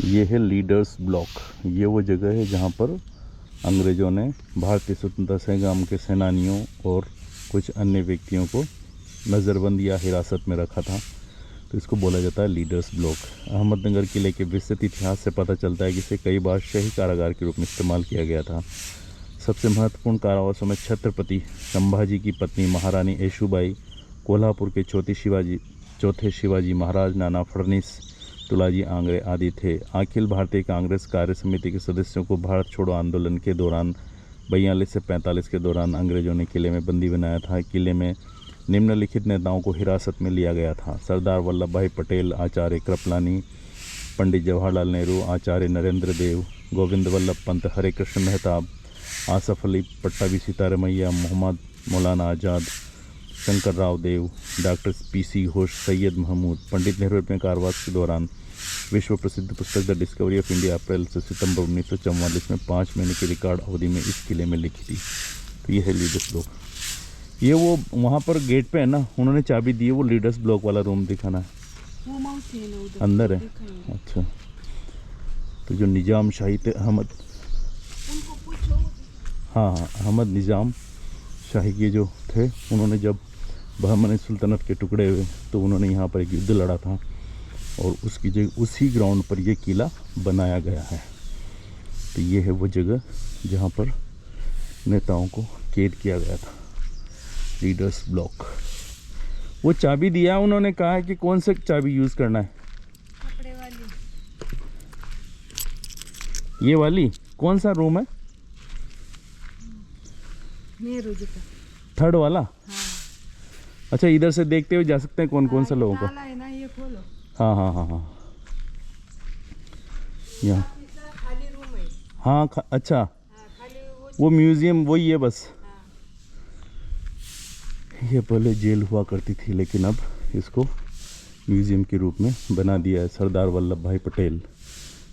ये है leaders block. ये वो जगह है जहाँ पर अंग्रेज़ों ने भारतीय स्वतंत्रता संग्राम के सेनानियों और कुछ अन्य व्यक्तियों को नज़रबंद या हिरासत में रखा था। तो इसको बोला जाता है लीडर्स ब्लॉक। अहमदनगर किले के विस्तृत इतिहास से पता चलता है कि इसे कई बार शाही कारागार के रूप में इस्तेमाल किया गया था। सबसे महत्वपूर्ण कारावासों में छत्रपति संभाजी की पत्नी महारानी येशूबाई, कोल्हापुर के चौथे शिवाजी महाराज, नाना फडणवीस, तुलाजी आंग्रे आदि थे। अखिल भारतीय कांग्रेस कार्य समिति के सदस्यों को भारत छोड़ो आंदोलन के दौरान 42 से 45 के दौरान अंग्रेजों ने किले में बंदी बनाया था। किले में निम्नलिखित नेताओं को हिरासत में लिया गया था: सरदार वल्लभ भाई पटेल, आचार्य कृपलानी, पंडित जवाहरलाल नेहरू, आचार्य नरेंद्र देव, गोविंद वल्लभ पंत, हरे कृष्ण मेहताब, आसफ अली पट्टाभी, सीतारमैया, मोहम्मद मौलाना आज़ाद, शंकर राव देव, डॉक्टर पीसी घोष, सैयद महमूद। पंडित नेहरू अपने कारावास के दौरान विश्व प्रसिद्ध पुस्तक द डिस्कवरी ऑफ इंडिया अप्रैल से सितंबर 1944 में 5 महीने की रिकॉर्ड अवधि में इस किले में लिखी थी। तो ये है लीडर्स ब्लॉक। ये वो वहाँ पर गेट पे है ना, उन्होंने चाबी दी है, वो लीडर्स ब्लॉक वाला रूम दिखाना है, वो मौसी है ना उधर अंदर है। अच्छा, तो जो निज़ाम शाही थे अहमद, उनको पूछो। हाँ अहमद निज़ाम शाही के जो थे, उन्होंने जब बहमनी सुल्तनत के टुकड़े हुए तो उन्होंने यहाँ पर एक युद्ध लड़ा था और उसकी जगह उसी ग्राउंड पर ये किला बनाया गया है। तो ये है वो जगह जहाँ पर नेताओं को कैद किया गया था, लीडर्स ब्लॉक। वो चाबी दिया, उन्होंने कहा है कि कौन सा चाबी यूज़ करना है। कपड़े वाली ये वाली कौन सा रूम है? नेहरू जी का। थर्ड वाला। हाँ अच्छा, इधर से देखते हुए जा सकते हैं कौन कौन सा लोगों का। ताला है ना, ये खोलो। हाँ हाँ हाँ हाँ, यहाँ खाली रूम है। हाँ अच्छा, हाँ, खाली वो म्यूज़ियम वही है बस। हाँ। ये पहले जेल हुआ करती थी, लेकिन अब इसको म्यूज़ियम के रूप में बना दिया है। सरदार वल्लभ भाई पटेल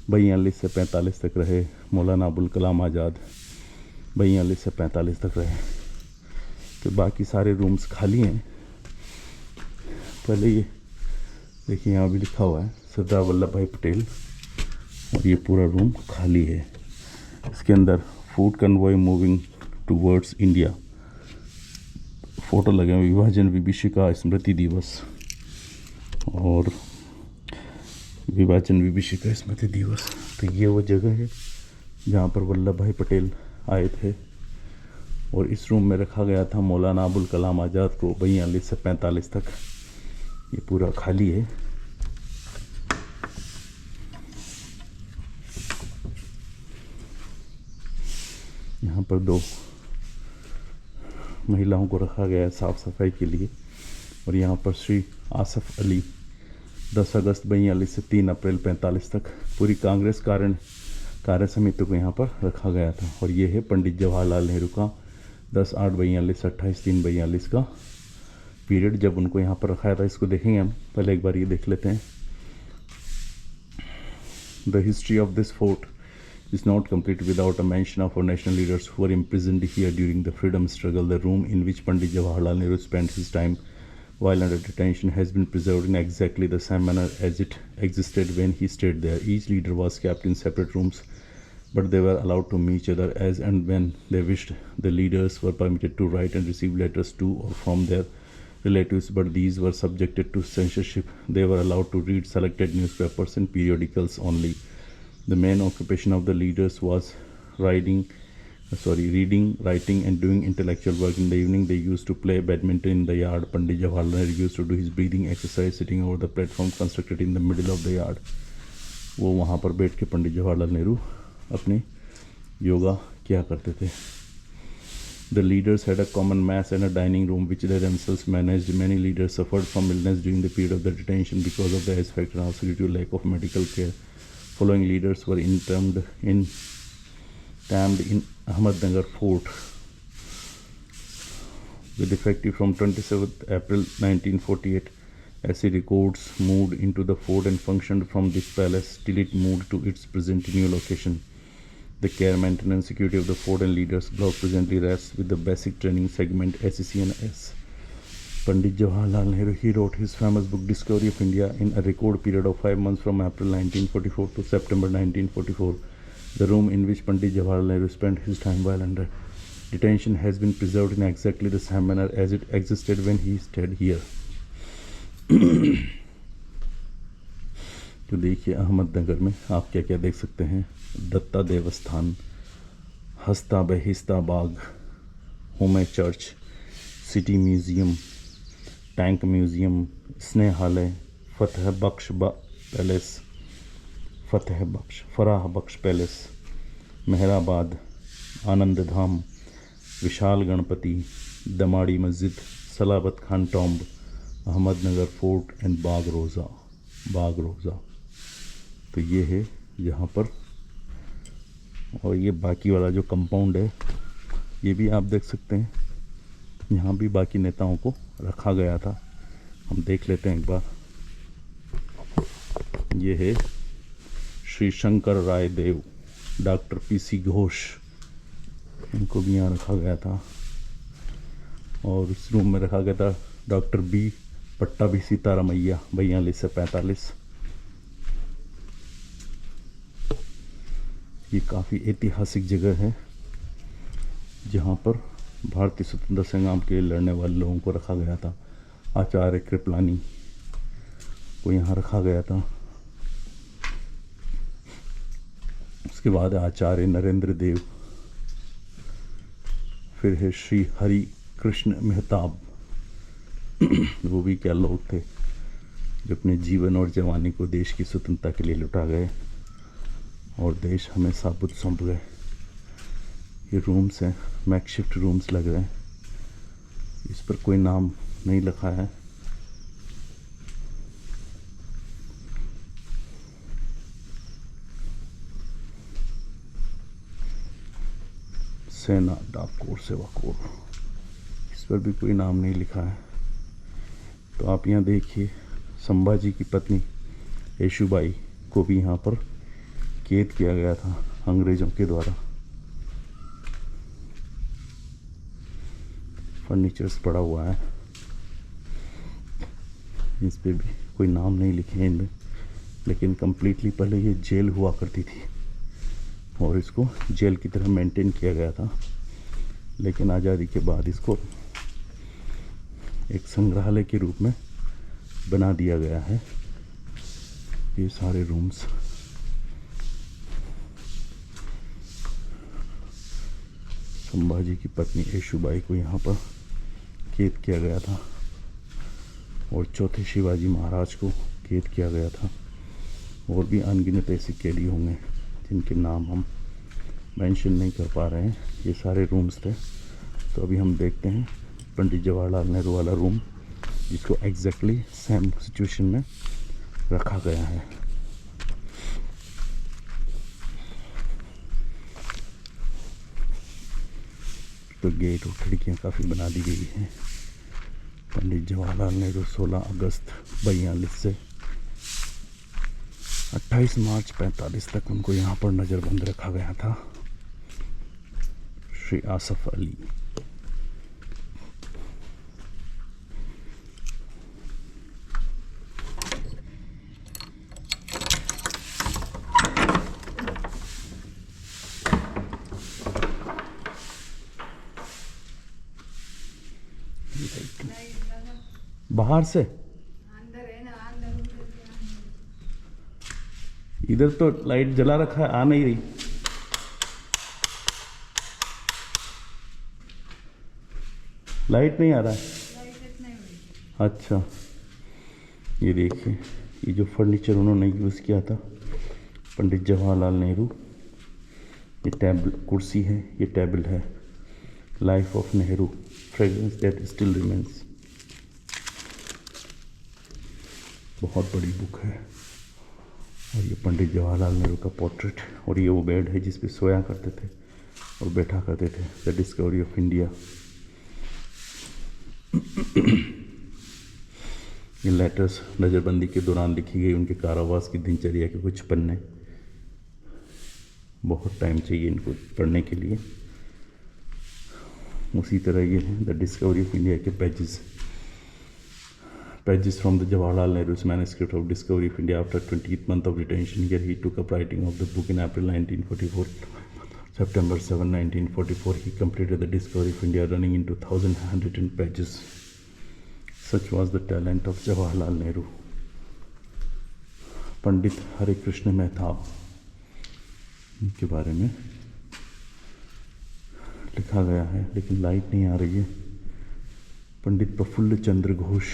42 से 45 तक रहे। मौलाना अबुल कलाम आज़ाद 42 से 45 तक रहे। तो बाकी सारे रूम्स खाली हैं। पहले ये देखिए, यहाँ भी लिखा हुआ है सरदार वल्लभ भाई पटेल, और ये पूरा रूम खाली है। इसके अंदर food convoy moving towards India, photo लगे हुए, विभाजन विभीषिका स्मृति दिवस और विभाजन विभीषिका स्मृति दिवस। तो ये वो जगह है जहाँ पर वल्लभ भाई पटेल आए थे और इस रूम में रखा गया था मौलाना अबुल कलाम आज़ाद को 42 से 45 तक। ये पूरा खाली है। यहाँ पर 2 महिलाओं को रखा गया है साफ़ सफाई के लिए। और यहाँ पर श्री आसफ अली 10 अगस्त 42 से 3 अप्रैल 45 तक पूरी कांग्रेस कार्य समिति को यहाँ पर रखा गया था। और ये है पंडित जवाहरलाल नेहरू का 10/8/42 से 28/3/42 का पीरियड, जब उनको यहाँ पर रखाया था। इसको देखेंगे हम, पहले एक बार ये देख लेते हैं। The history of this fort is not complete without a mention of our national leaders who were imprisoned here during the freedom struggle. The room in which Pandit Jawaharlal Nehru spent his time while under detention has been preserved in exactly the same manner as it existed when he stayed there. Each leader was kept in separate rooms, but they were allowed to meet each other as and when they wished. The leaders were permitted to write and receive letters to or from their relatives, but these were subjected to censorship. They were allowed to read selected newspapers and periodicals only. The main occupation of the leaders was reading, writing, and doing intellectual work. In the evening, they used to play badminton in the yard. Pandit Jawaharlal Nehru used to do his breathing exercise sitting over the platform constructed in the middle of the yard. वो वहाँ पर बैठ के पंडित जवाहरलाल नेहरू अपने योगा किया करते थे. The leaders had a common mass and a dining room which they themselves managed. Many leaders suffered from illness during the period of the detention because of the X factor and also due to lack of medical care. Following leaders were entombed in Ahmednagar Fort with effective from 27th April 1948. SC records moved into the fort and functioned from this palace till it moved to its present new location. The care, maintenance, security of the fort and leaders block presently rests with the basic training segment SCNS. Pandit Jawaharlal Nehru, he wrote his famous book Discovery of India in a record period of 5 months from April 1944 to September 1944. The room in which Pandit Jawaharlal Nehru spent his time while under detention has been preserved in exactly the same manner as it existed when he stayed here. तो देखिए अहमदनगर में आप क्या क्या देख सकते हैं। दत्ता देवस्थान, हस्ता Bihisht Bagh, Hume church, city museum, tank museum, Snehalaya, palace, Farah Bakhsh palace, Mehrabad, Anand Dham, Vishal Ganpati, Damdi Masjid, Salabat Khan tomb, Ahmednagar fort and Bagh Rauza. तो ये है यहाँ पर। और ये बाकी वाला जो कंपाउंड है ये भी आप देख सकते हैं, यहाँ भी बाकी नेताओं को रखा गया था। हम देख लेते हैं एक बार। ये है श्री शंकर राय देव, डॉक्टर पीसी घोष, इनको भी यहाँ रखा गया था। और इस रूम में रखा गया था डॉक्टर बी पट्टाभी सीतारामैया 42 से 45। ये काफ़ी ऐतिहासिक जगह है जहाँ पर भारतीय स्वतंत्रता संग्राम के लिए लड़ने वाले लोगों को रखा गया था। आचार्य कृपलानी को यहाँ रखा गया था। उसके बाद आचार्य नरेंद्र देव, फिर है श्री हरि कृष्ण मेहताब। वो भी क्या लोग थे जो अपने जीवन और जवानी को देश की स्वतंत्रता के लिए लुटा गए और देश हमें साबुत सौंप गए। ये रूम्स हैं, मैकशिफ्ट रूम्स लग रहे हैं। इस पर कोई नाम नहीं लिखा है। सेना डाकोर सेवाकोर, इस पर भी कोई नाम नहीं लिखा है। तो आप यहाँ देखिए, संभाजी की पत्नी येशुबाई को भी यहाँ पर कैद किया गया था अंग्रेज़ों के द्वारा। फर्नीचर्स पड़ा हुआ है, इस पे भी कोई नाम नहीं लिखे हैं इनमें, लेकिन कम्प्लीटली पहले ये जेल हुआ करती थी और इसको जेल की तरह मेंटेन किया गया था। लेकिन आज़ादी के बाद इसको एक संग्रहालय के रूप में बना दिया गया है। ये सारे रूम्स। संभाजी की पत्नी येशुबाई को यहाँ पर कैद किया गया था और चौथे शिवाजी महाराज को कैद किया गया था। और भी अनगिनत ऐसे कैदी होंगे जिनके नाम हम मेंशन नहीं कर पा रहे हैं। ये सारे रूम्स थे। तो अभी हम देखते हैं पंडित जवाहरलाल नेहरू वाला रूम, जिसको एग्जैक्टली सेम सिचुएशन में रखा गया है। तो गेट और खिड़कियाँ काफ़ी बना दी गई हैं। पंडित जवाहरलाल नेहरू 16 अगस्त 42 से 28 मार्च 45 तक उनको यहाँ पर नज़रबंद रखा गया था। श्री आसफ अली। बाहर से अंदर है ना, अंदर इधर तो लाइट जला रखा है, आ नहीं रही। लाइट नहीं आ रहा है। अच्छा, ये देखिए, ये जो फर्नीचर उन्होंने यूज़ किया था पंडित जवाहरलाल नेहरू, ये टेबल कुर्सी है, ये टेबल है। Life of Nehru, fragrance that still remains. बहुत बड़ी बुक है। और ये पंडित जवाहरलाल नेहरू का पोर्ट्रेट। और ये वो बेड है जिस पे सोया करते थे और बैठा करते थे। The discovery of India. ये लेटर्स नज़रबंदी के दौरान लिखी गई उनके कारावास की दिनचर्या के कुछ पन्ने। बहुत टाइम चाहिए इनको पढ़ने के लिए। उसी तरह ये है द डिस्कवरी ऑफ इंडिया के pages. pages from the Jawaharlal Nehru's manuscript of Discovery of India. After 20th month of detention here, he took up writing of the book in April 1944. September 7, 1944, he completed the Discovery of India, running into 1,000 handwritten pages. Such was the talent of Jawaharlal Nehru. पंडित हरे कृष्ण मेहताब के बारे में लिखा गया है, लेकिन light नहीं आ रही है। Pandit Prafulla Chandra Ghosh,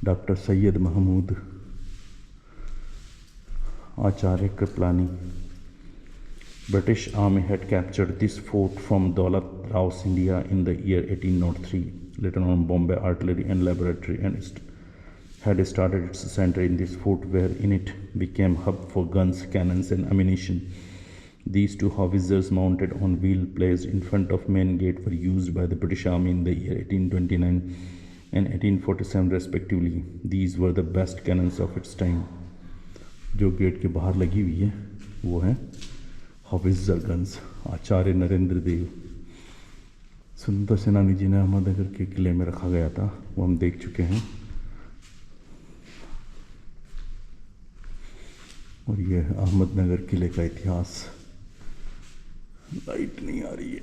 doctor Syed Mahmud, Acharya Kripalani. British Army had captured this fort from Daulat Rao's India in the year 1803. Later on, Bombay Artillery and Laboratory had started its center in this fort, where in it became hub for guns, cannons, and ammunition. These two howitzers mounted on wheel placed in front of main gate were used by the British Army in the year 1829 and 1847 respectively. These were the best cannons of its time. जो gate के बाहर लगी हुई है वो है howitzer guns. आचार्य नरेंद्र देव, स्वतंत्रता सेनानी जिन्हें अहमदनगर के किले में रखा गया था, वो हम देख चुके हैं. और ये है अहमदनगर किले का इतिहास. लाइट नहीं आ रही है.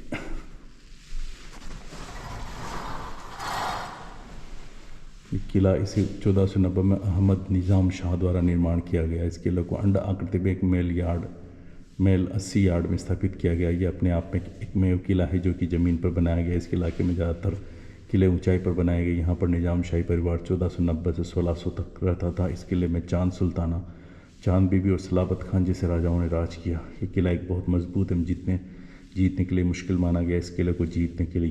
ये किला इसे 1490 में अहमद निज़ाम शाह द्वारा निर्माण किया गया. इस किले को अंडा आकृति में एक मेल 80 यार्ड में स्थापित किया गया. ये अपने आप में एक मेव किला है जो कि ज़मीन पर बनाया गया. इस इलाके में ज़्यादातर किले ऊंचाई पर बनाए गए. यहाँ पर निज़ाम शाही परिवार 1490 से 1600 तक रहता था. इस किले में चांद सुल्ताना, चांद बीबी और सलाबत खान जैसे राजाओं ने राज किया. ये किला एक बहुत मजबूत एवं जीतने के लिए मुश्किल माना गया. इस किले को जीतने के लिए